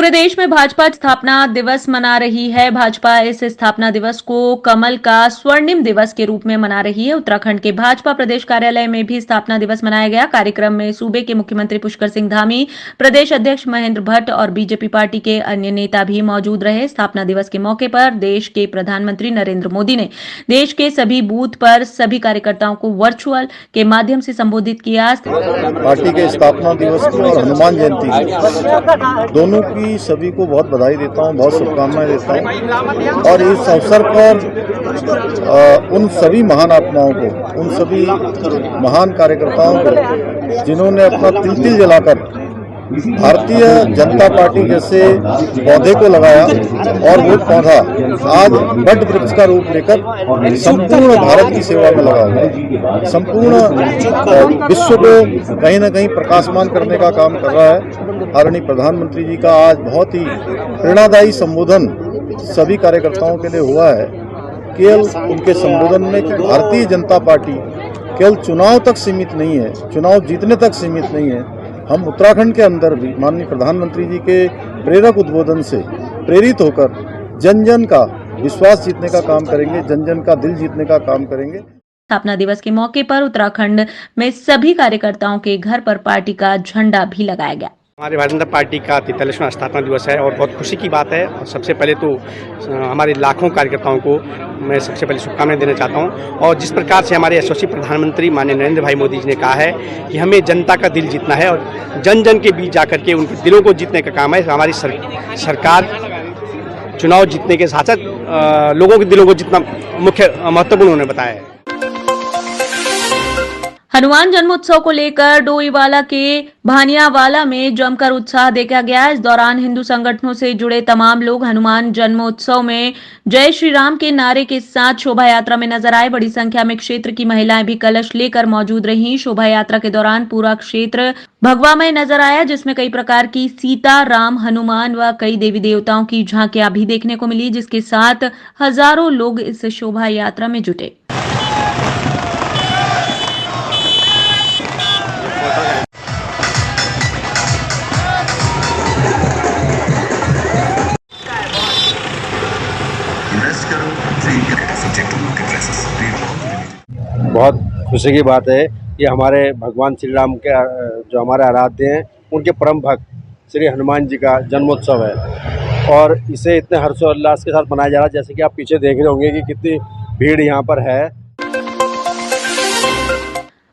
पूरे देश में भाजपा स्थापना दिवस मना रही है। भाजपा इस स्थापना दिवस को कमल का स्वर्णिम दिवस के रूप में मना रही है। उत्तराखंड के भाजपा प्रदेश कार्यालय में भी स्थापना दिवस मनाया गया। कार्यक्रम में सूबे के मुख्यमंत्री पुष्कर सिंह धामी, प्रदेश अध्यक्ष महेंद्र भट्ट और बीजेपी पार्टी के अन्य नेता भी मौजूद रहे। स्थापना दिवस के मौके पर देश के प्रधानमंत्री नरेंद्र मोदी ने देश के सभी बूथ पर सभी कार्यकर्ताओं को वर्चुअल के माध्यम से संबोधित किया। पार्टी के स्थापना दिवस को और हनुमान जयंती दोनों की सभी को बहुत बधाई देता हूं, बहुत शुभकामनाएं देता हूं। और इस अवसर पर उन सभी महान आत्माओं को, उन सभी महान कार्यकर्ताओं को जिन्होंने अपना तिल जलाकर भारतीय जनता पार्टी जैसे पौधे को लगाया और वो पौधा आज बट वृक्ष का रूप लेकर संपूर्ण भारत की सेवा में लगा हुआ है, संपूर्ण विश्व को कहीं न कहीं प्रकाशमान करने का काम कर रहा है। आदरणीय प्रधानमंत्री जी का आज बहुत ही प्रेरणादायी संबोधन सभी कार्यकर्ताओं के लिए हुआ है। केवल उनके संबोधन में कि भारतीय जनता पार्टी केवल चुनाव तक सीमित नहीं है, चुनाव जीतने तक सीमित नहीं है। हम उत्तराखंड के अंदर भी माननीय प्रधानमंत्री जी के प्रेरक उद्बोधन से प्रेरित होकर जन जन का विश्वास जीतने का काम करेंगे, जन जन का दिल जीतने का काम करेंगे। स्थापना दिवस के मौके पर उत्तराखंड में सभी कार्यकर्ताओं के घर पर पार्टी का झंडा भी लगाया गया। हमारे भारतीय जनता पार्टी का 43वां स्थापना दिवस है और बहुत खुशी की बात है। और सबसे पहले तो हमारे लाखों कार्यकर्ताओं को मैं सबसे पहले शुभकामनाएं देना चाहता हूं। और जिस प्रकार से हमारे यशस्वी प्रधानमंत्री माननीय नरेंद्र भाई मोदी जी ने कहा है कि हमें जनता का दिल जीतना है और जन जन के बीच जाकर के उनके दिलों को जीतने का काम है। हमारी सरकार चुनाव जीतने के साथ साथ लोगों के दिलों को जितना मुख्य महत्वपूर्ण उन्होंने बताया है। हनुमान जन्मोत्सव को लेकर डोईवाला के भानियावाला में जमकर उत्साह देखा गया। इस दौरान हिंदू संगठनों से जुड़े तमाम लोग हनुमान जन्मोत्सव में जय श्री राम के नारे के साथ शोभा यात्रा में नजर आए। बड़ी संख्या में क्षेत्र की महिलाएं भी कलश लेकर मौजूद रहीं। शोभा यात्रा के दौरान पूरा क्षेत्र भगवामय नजर आया, जिसमें कई प्रकार की सीता, राम, हनुमान व कई देवी देवताओं की झांकियां भी देखने को मिली, जिसके साथ हजारों लोग इस शोभा यात्रा में जुटे। बहुत खुशी की बात है कि हमारे भगवान श्री राम के जो हमारे आराध्य हैं उनके परम भक्त श्री हनुमान जी का जन्मोत्सव है और इसे इतने हर्षोल्लास के साथ मनाया जा रहा है। जैसे कि आप पीछे देख रहे होंगे कि कितनी भीड़ यहाँ पर है।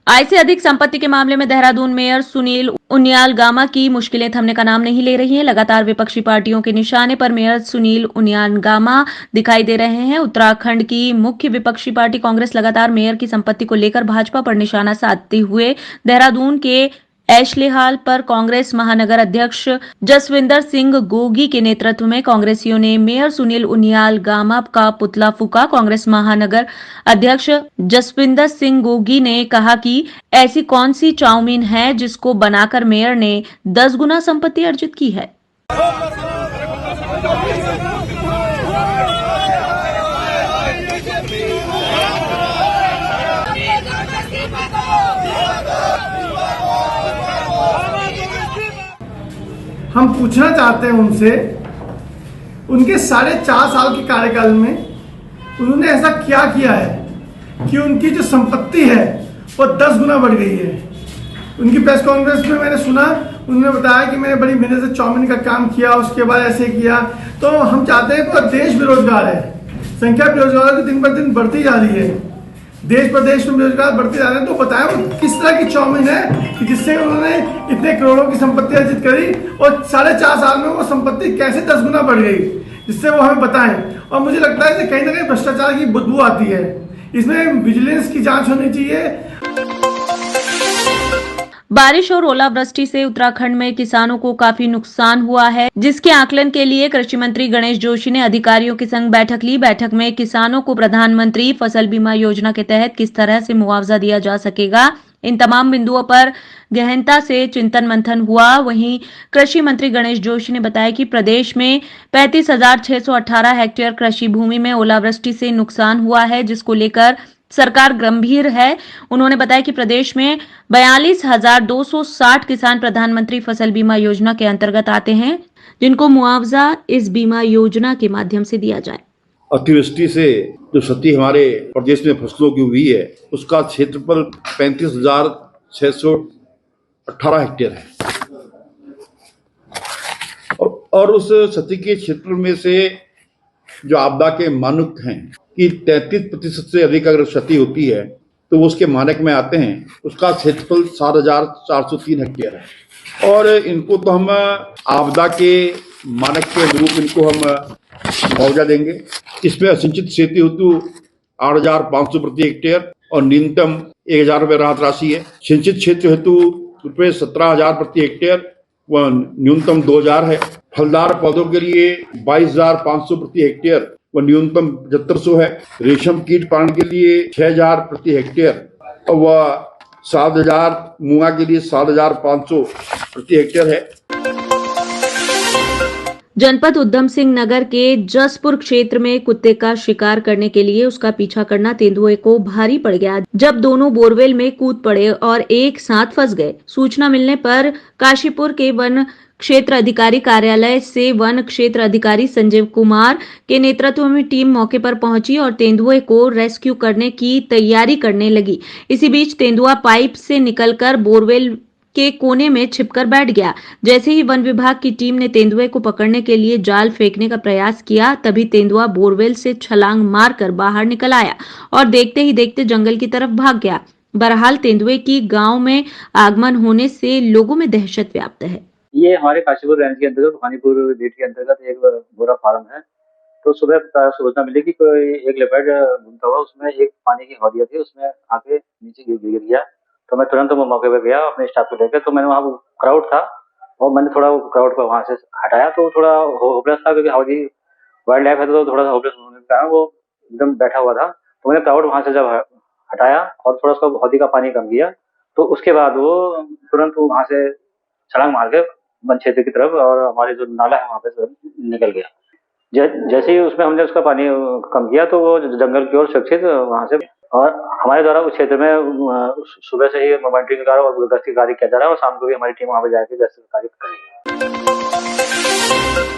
आय से अधिक संपत्ति के मामले में देहरादून मेयर सुनील उनियाल गामा की मुश्किलें थमने का नाम नहीं ले रही हैं। लगातार विपक्षी पार्टियों के निशाने पर मेयर सुनील उनियाल गामा दिखाई दे रहे हैं। उत्तराखंड की मुख्य विपक्षी पार्टी कांग्रेस लगातार मेयर की संपत्ति को लेकर भाजपा पर निशाना साधते हुए देहरादून के ऐशलेहाल पर कांग्रेस महानगर अध्यक्ष जसविंदर सिंह गोगी के नेतृत्व में कांग्रेसियों ने मेयर सुनील उनियाल गामा का पुतला फूका। कांग्रेस महानगर अध्यक्ष जसविंदर सिंह गोगी ने कहा कि ऐसी कौन सी चाउमीन है जिसको बनाकर मेयर ने 10 गुना संपत्ति अर्जित की है। हम पूछना चाहते हैं उनसे, उनके 4.5 साल के कार्यकाल में उन्होंने ऐसा क्या किया है कि उनकी जो संपत्ति है वो 10 गुना बढ़ गई है। उनकी प्रेस कॉन्फ्रेंस में मैंने सुना, उन्होंने बताया कि मैंने बड़ी मेहनत से चाउमीन का काम किया, उसके बाद ऐसे किया। तो हम चाहते हैं पूरा देश बेरोजगार है, संख्या बेरोजगारों की दिन पर दिन बढ़ती जा रही है, देश प्रदेश में बेरोजगार बढ़ते जा रहे हैं। तो बताया वो किस तरह की चाउमीन है कि जिससे उन्होंने इतने करोड़ों की संपत्ति अर्जित करी और 4.5 साल में वो संपत्ति कैसे 10 गुना बढ़ गई, जिससे वो हमें बताएं। और मुझे लगता है कि कहीं ना कहीं भ्रष्टाचार की बदबू आती है, इसमें विजिलेंस की जांच होनी चाहिए। बारिश और ओलावृष्टि से उत्तराखंड में किसानों को काफी नुकसान हुआ है, जिसके आकलन के लिए कृषि मंत्री गणेश जोशी ने अधिकारियों के संग बैठक ली। बैठक में किसानों को प्रधानमंत्री फसल बीमा योजना के तहत किस तरह से मुआवजा दिया जा सकेगा, इन तमाम बिंदुओं पर गहनता से चिंतन मंथन हुआ। वहीं कृषि मंत्री गणेश जोशी ने बताया कि प्रदेश में 35,618 हेक्टेयर कृषि भूमि में ओलावृष्टि से नुकसान हुआ है, जिसको लेकर सरकार गंभीर है। उन्होंने बताया कि प्रदेश में 42,260 किसान प्रधानमंत्री फसल बीमा योजना के अंतर्गत आते हैं, जिनको मुआवजा इस बीमा योजना के माध्यम से दिया जाए। अतिवृष्टि से जो क्षति हमारे प्रदेश में फसलों की हुई है उसका क्षेत्रफल 35,618 हेक्टेयर है और उस क्षति के क्षेत्र में से जो आपदा के मानक हैं कि 33% से अधिक अगर क्षति होती है तो वो उसके मानक में आते हैं। उसका क्षेत्रफल 7,403 हेक्टेयर है और इनको तो हम आपदा के मानक के अनुरूप इनको हम मुआवजा देंगे। इसमें असिंचित खेती हेतु 8,500 प्रति हेक्टेयर और न्यूनतम 1,000 रुपये राहत राशि है। सिंचित क्षेत्र हेतु रुपये 17,000 प्रति हेक्टेयर व न्यूनतम 2,000 है। फलदार पौधों के लिए 22,500 प्रति हेक्टेयर व न्यूनतम 7,500 है। रेशम कीट पालन के लिए 6,000 प्रति हेक्टेयर व 7,000, मूंगा के लिए 7,500 प्रति हेक्टेयर है। जनपद उधम सिंह नगर के जसपुर क्षेत्र में कुत्ते का शिकार करने के लिए उसका पीछा करना तेंदुए को भारी पड़ गया, जब दोनों बोरवेल में कूद पड़े और एक साथ फंस गए। सूचना मिलने पर काशीपुर के वन क्षेत्र अधिकारी कार्यालय से वन क्षेत्र अधिकारी संजीव कुमार के नेतृत्व में टीम मौके पर पहुंची और तेंदुए को रेस्क्यू करने की तैयारी करने लगी। इसी बीच तेंदुआ पाइप से निकलकर बोरवेल के कोने में छिपकर बैठ गया। जैसे ही वन विभाग की टीम ने तेंदुए को पकड़ने के लिए जाल फेंकने का प्रयास किया, तभी तेंदुआ बोरवेल से छलांग मारकर बाहर निकल आया और देखते ही देखते जंगल की तरफ भाग गया। बहरहाल तेंदुए की गांव में आगमन होने से लोगों में दहशत व्याप्त है। ये हमारे काशीपुर रेंज के अंतर्गत भानीपुर बेट के अंतर्गत एक बोरा फार्म है। तो सुबह सूचना मिली कि कोई एक लेपर्ड घूमता हुआ उसमें एक पानी की हौदिया थी, उसमें आके नीचे गिर गया। तो मैं तुरंत मौके पे गया अपने स्टाफ को लेकर। तो मैंने वहाँ क्राउड था और मैंने थोड़ा क्राउड को वहाँ से हटाया। तो थोड़ा होपलेस था क्योंकि हौदी वाइल्ड लाइफ है तो थोड़ा सा होपलेस होने के कारण वो एकदम बैठा हुआ था। तो मैंने क्राउड वहाँ से जब हटाया और थोड़ा उसका हौदी का पानी कम किया तो उसके बाद वो तुरंत वहाँ से छलांग मार के वन क्षेत्र की तरफ और हमारे जो नाला है वहाँ पे निकल गया। जैसे ही उसमें हमने उसका पानी कम किया तो वो जंगल की ओर सुरक्षित वहाँ से। और हमारे द्वारा उस क्षेत्र में सुबह से ही मॉनिटरिंग कार्य और गश्ती कार्य किया जा रहा है और शाम को भी हमारी टीम वहाँ पे जाकर गश्ती कार्य करेगी।